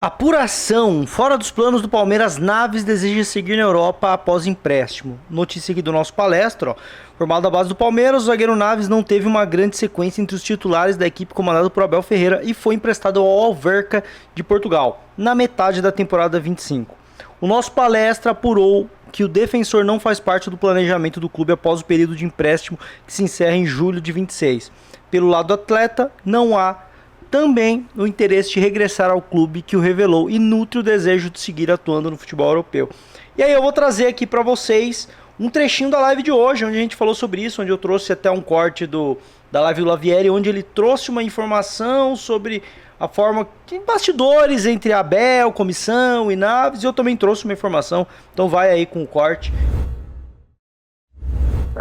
Apuração. Fora dos planos do Palmeiras, Naves deseja seguir na Europa após empréstimo. Notícia aqui do nosso palestra, ó. Formado à base do Palmeiras, o zagueiro Naves não teve uma grande sequência entre os titulares da equipe comandada por Abel Ferreira e foi emprestado ao Alverca de Portugal, na metade da temporada 25. O nosso palestra apurou que o defensor não faz parte do planejamento do clube após o período de empréstimo que se encerra em julho de 26. Pelo lado do atleta, não há também o interesse de regressar ao clube que o revelou e nutre o desejo de seguir atuando no futebol europeu. E aí eu vou trazer aqui para vocês um trechinho da live de hoje, onde a gente falou sobre isso, onde eu trouxe até um corte da live do Lavieri, onde ele trouxe uma informação sobre a forma de bastidores entre Abel, comissão e Naves, e eu também trouxe uma informação, então vai aí com o corte.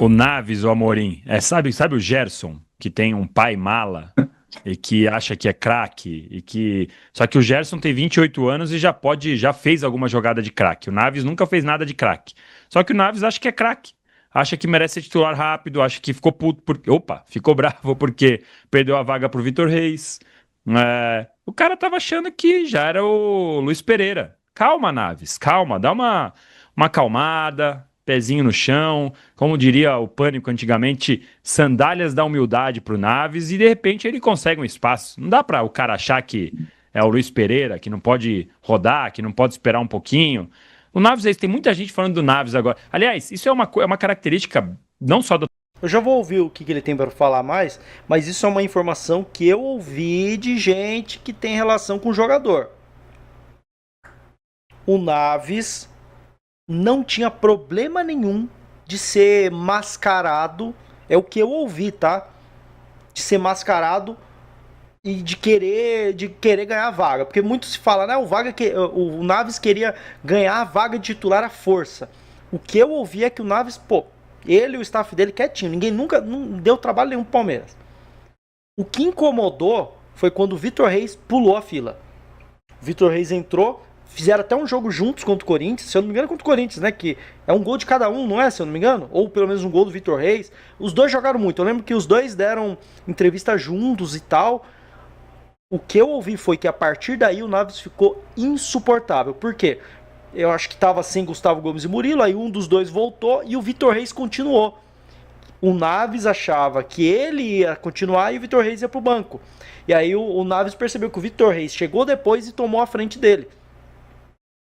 O Naves, o Amorim, sabe o Gerson, que tem um pai mala e que acha que é craque, só que o Gerson tem 28 anos e já fez alguma jogada de craque. O Naves nunca fez nada de craque. Só que o Naves acha que é craque. Acha que merece ser titular rápido, acha que ficou puto ficou bravo porque perdeu a vaga pro Vitor Reis. O cara tava achando que já era o Luiz Pereira. Calma, Naves, calma, dá uma acalmada, pezinho no chão, como diria o Pânico antigamente, sandálias da humildade pro Naves, e de repente ele consegue um espaço. Não dá para o cara achar que é o Luiz Pereira, que não pode rodar, que não pode esperar um pouquinho. O Naves, tem muita gente falando do Naves agora. Aliás, isso é uma característica não só do... Eu já vou ouvir o que ele tem para falar mais, mas isso é uma informação que eu ouvi de gente que tem relação com o jogador. O Naves não tinha problema nenhum de ser mascarado, é o que eu ouvi, tá? De ser mascarado e de querer ganhar a vaga, porque muito se fala, né? O Naves queria ganhar a vaga de titular à força. O que eu ouvi é que o Naves, ele e o staff dele quietinho, ninguém nunca não deu trabalho nenhum pro Palmeiras. O que incomodou foi quando o Vitor Reis pulou a fila. O Vitor Reis entrou, fizeram até um jogo juntos contra o Corinthians, se eu não me engano contra o Corinthians, né, que é um gol de cada um, não é, se eu não me engano? Ou pelo menos um gol do Vitor Reis. Os dois jogaram muito, eu lembro que os dois deram entrevista juntos e tal. O que eu ouvi foi que a partir daí o Naves ficou insuportável. Por quê? Eu acho que estava sem Gustavo Gomes e Murilo, aí um dos dois voltou e o Vitor Reis continuou. O Naves achava que ele ia continuar e o Vitor Reis ia pro banco. E aí o Naves percebeu que o Vitor Reis chegou depois e tomou a frente dele.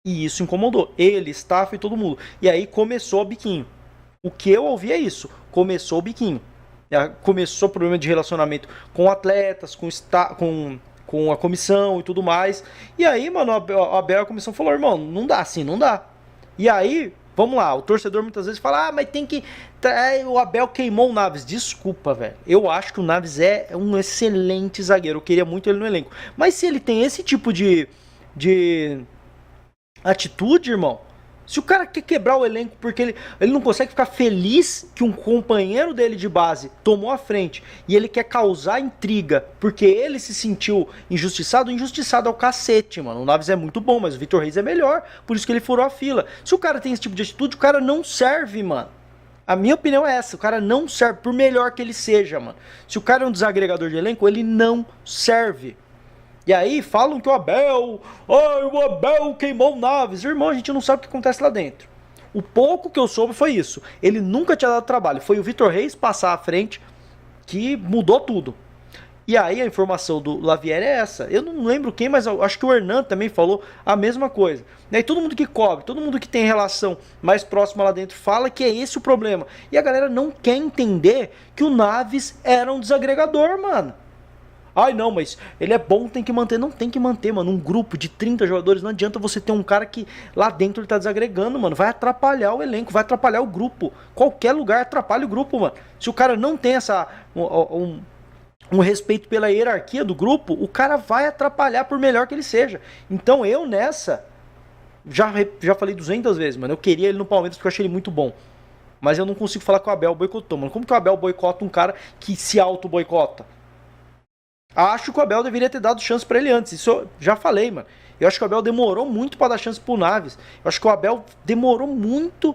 E isso incomodou ele, staff e todo mundo. E aí começou o biquinho. O que eu ouvi é isso. Começou o biquinho. Começou o problema de relacionamento com atletas, com a comissão e tudo mais. E aí, mano, a Abel, a comissão falou, irmão, não dá assim, não dá. E aí, vamos lá, o torcedor muitas vezes fala, mas tem que... o Abel queimou o Naves. Desculpa, velho. Eu acho que o Naves é um excelente zagueiro. Eu queria muito ele no elenco. Mas se ele tem esse tipo de atitude, irmão, se o cara quer quebrar o elenco porque ele não consegue ficar feliz que um companheiro dele de base tomou a frente e ele quer causar intriga porque ele se sentiu injustiçado é o cacete, mano. O Naves é muito bom, mas o Vitor Reis é melhor, por isso que ele furou a fila. Se o cara tem esse tipo de atitude, o cara não serve, mano. A minha opinião é essa, o cara não serve, por melhor que ele seja, mano. Se o cara é um desagregador de elenco, ele não serve. E aí falam que o Abel queimou o Naves. Irmão, a gente não sabe o que acontece lá dentro. O pouco que eu soube foi isso. Ele nunca tinha dado trabalho. Foi o Vitor Reis passar à frente que mudou tudo. E aí a informação do Lavieri é essa. Eu não lembro quem, mas eu acho que o Hernan também falou a mesma coisa. E aí todo mundo que cobre, todo mundo que tem relação mais próxima lá dentro fala que é esse o problema. E a galera não quer entender que o Naves era um desagregador, mano. Ai, não, mas ele é bom, tem que manter. Não tem que manter, mano. Um grupo de 30 jogadores, não adianta você ter um cara que lá dentro ele tá desagregando, mano. Vai atrapalhar o elenco, vai atrapalhar o grupo. Qualquer lugar atrapalha o grupo, mano. Se o cara não tem um respeito pela hierarquia do grupo, o cara vai atrapalhar por melhor que ele seja. Então eu nessa, já falei 200 vezes, mano. Eu queria ele no Palmeiras porque eu achei ele muito bom. Mas eu não consigo falar que o Abel boicotou, mano. Como que o Abel boicota um cara que se auto-boicota? Acho que o Abel deveria ter dado chance pra ele antes. Isso eu já falei, mano. Eu acho que o Abel demorou muito pra dar chance pro Naves. Eu acho que o Abel demorou muito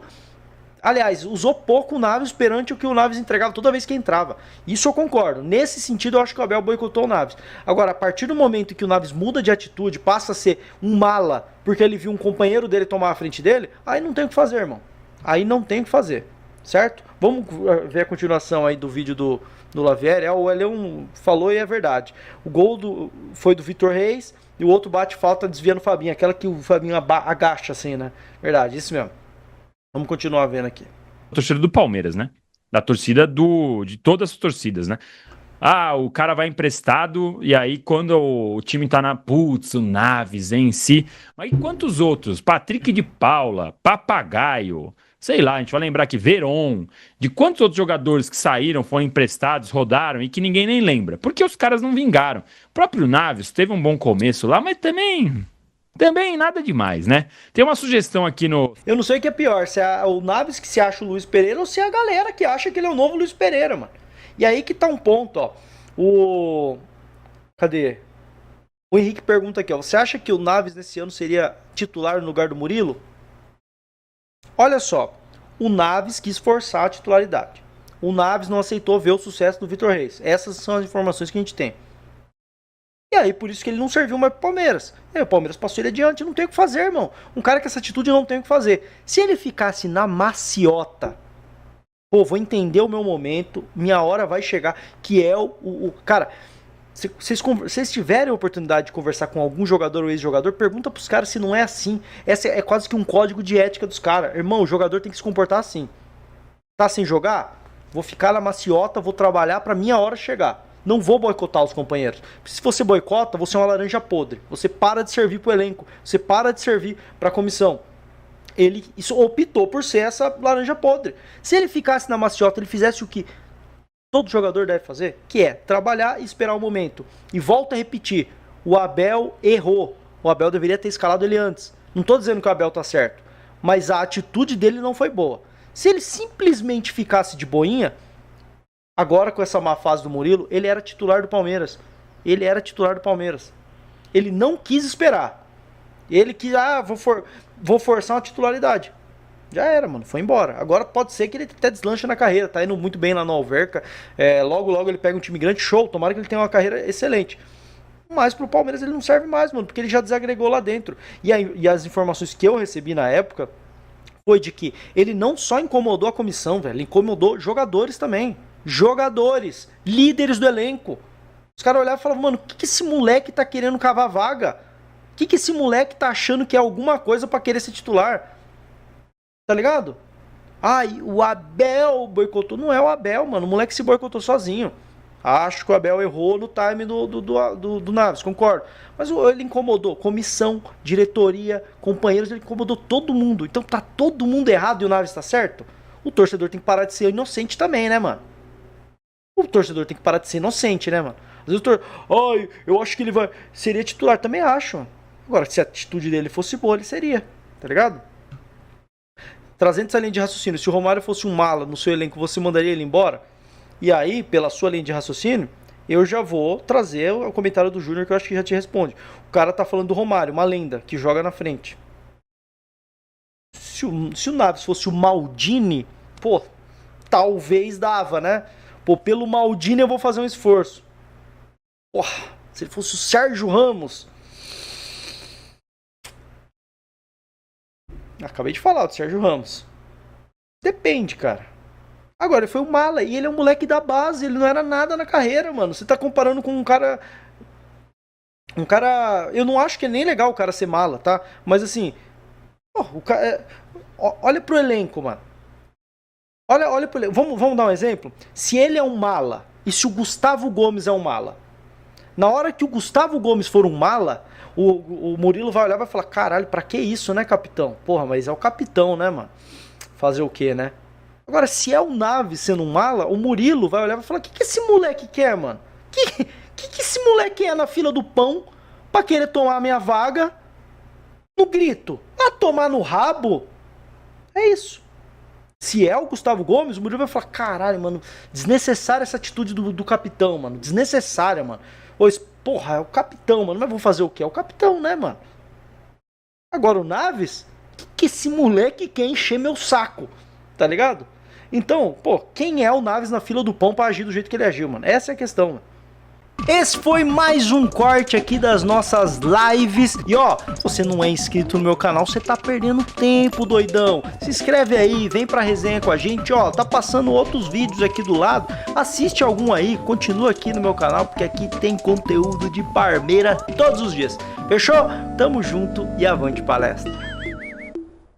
Aliás, usou pouco o Naves perante o que o Naves entregava toda vez que entrava. Isso eu concordo. Nesse sentido, eu acho que o Abel boicotou o Naves. Agora, a partir do momento em que o Naves muda de atitude, passa a ser um mala, porque ele viu um companheiro dele tomar a frente dele, aí não tem o que fazer, irmão. Aí não tem o que fazer, certo? Vamos ver a continuação aí do vídeo do Lavieri. O Elião falou e é verdade. O gol foi do Vitor Reis e o outro bate falta desviando o Fabinho. Aquela que o Fabinho agacha assim, né? Verdade, isso mesmo. Vamos continuar vendo aqui. A torcida do Palmeiras, né? Da torcida de todas as torcidas, né? Ah, o cara vai emprestado e aí quando o time tá na putz, o Naves em si. Mas e quantos outros? Patrick de Paula, Papagaio, sei lá, a gente vai lembrar que Veron, de quantos outros jogadores que saíram, foram emprestados, rodaram e que ninguém nem lembra? Porque os caras não vingaram. O próprio Naves teve um bom começo lá, mas também nada demais, né? Tem uma sugestão aqui no... Eu não sei o que é pior, se é o Naves que se acha o Luiz Pereira ou se é a galera que acha que ele é o novo Luiz Pereira, mano. E aí que tá um ponto, ó. Cadê? O Henrique pergunta aqui, ó. Você acha que o Naves nesse ano seria titular no lugar do Murilo? Olha só. O Naves quis forçar a titularidade. O Naves não aceitou ver o sucesso do Vitor Reis. Essas são as informações que a gente tem. E aí, por isso que ele não serviu mais pro Palmeiras. E aí, o Palmeiras passou ele adiante. Não tem o que fazer, irmão. Um cara com essa atitude não tem o que fazer. Se ele ficasse na maciota, pô, vou entender o meu momento, minha hora vai chegar, que é cara, se vocês tiverem a oportunidade de conversar com algum jogador ou ex-jogador, pergunta pros caras se não é assim. Essa é quase que um código de ética dos caras. Irmão, o jogador tem que se comportar assim. Tá sem jogar? Vou ficar na maciota, vou trabalhar pra minha hora chegar. Não vou boicotar os companheiros. Se você boicota, você é uma laranja podre. Você para de servir pro elenco. Você para de servir pra comissão. Ele optou por ser essa laranja podre. Se ele ficasse na maciota, ele fizesse o que todo jogador deve fazer, que é trabalhar e esperar o momento. E volta a repetir, o Abel errou. O Abel deveria ter escalado ele antes. Não estou dizendo que o Abel tá certo, mas a atitude dele não foi boa. Se ele simplesmente ficasse de boinha, agora com essa má fase do Murilo, ele era titular do Palmeiras. Ele era titular do Palmeiras. Ele não quis esperar. Ele quis, vou forçar uma titularidade. Já era, mano, foi embora. Agora pode ser que ele até deslanche na carreira. Tá indo muito bem lá no Alverca. Logo ele pega um time grande, show. Tomara que ele tenha uma carreira excelente. Mas pro Palmeiras ele não serve mais, mano, porque ele já desagregou lá dentro. E as informações que eu recebi na época foi de que ele não só incomodou a comissão, velho, ele incomodou jogadores também. Jogadores, líderes do elenco. Os caras olhavam e falavam, mano, o que esse moleque tá querendo cavar vaga? O que esse moleque tá achando que é alguma coisa pra querer ser titular? Tá ligado? Ai, o Abel boicotou. Não é o Abel, mano. O moleque se boicotou sozinho. Acho que o Abel errou no time do Naves, concordo. Mas ele incomodou comissão, diretoria, companheiros, ele incomodou todo mundo. Então tá todo mundo errado e o Naves tá certo? O torcedor tem que parar de ser inocente também, né, mano? O torcedor tem que parar de ser inocente, né, mano? Às vezes o torcedor, ai, eu acho que ele seria titular. Também acho, mano. Agora, se a atitude dele fosse boa, ele seria, tá ligado? Trazendo essa linha de raciocínio, se o Romário fosse um mala no seu elenco, você mandaria ele embora? E aí, pela sua linha de raciocínio, eu já vou trazer o comentário do Júnior que eu acho que já te responde. O cara tá falando do Romário, uma lenda, que joga na frente. Se o Naves fosse o Maldini, pô, talvez dava, né? Pô, pelo Maldini eu vou fazer um esforço. Porra, se ele fosse o Sérgio Ramos... Acabei de falar do Sérgio Ramos. Depende, cara. Agora, ele foi um mala e ele é um moleque da base. Ele não era nada na carreira, mano. Você tá comparando com um cara... Eu não acho que é nem legal o cara ser mala, tá? Mas assim... o cara, olha pro elenco, mano. Olha pro elenco. Vamos dar um exemplo? Se ele é um mala e se o Gustavo Gomes é um mala. Na hora que o Gustavo Gomes for um mala... O Murilo vai olhar e vai falar, caralho, pra que isso, né, capitão? Porra, mas é o capitão, né, mano? Fazer o quê, né? Agora, se é o Naves sendo um mala, o Murilo vai olhar e vai falar, o que esse moleque quer, mano? Que esse moleque é na fila do pão pra querer tomar a minha vaga no grito? A tomar no rabo? É isso. Se é o Gustavo Gomes, o Murilo vai falar, caralho, mano, desnecessária essa atitude do capitão, mano. Desnecessária, mano. Porra, é o capitão, mano. Mas vou fazer o quê? É o capitão, né, mano? Agora o Naves, que esse moleque quer encher meu saco? tá ligado? Então, pô, quem é o Naves na fila do pão pra agir do jeito que ele agiu, mano? Essa é a questão, mano. Esse foi mais um corte aqui das nossas lives. E ó, se você não é inscrito no meu canal, você tá perdendo tempo, doidão. Se inscreve aí, vem pra resenha com a gente, ó. Tá passando outros vídeos aqui do lado. Assiste algum aí, continua aqui no meu canal, porque aqui tem conteúdo de Parmeira todos os dias. Fechou? Tamo junto e avante palestra.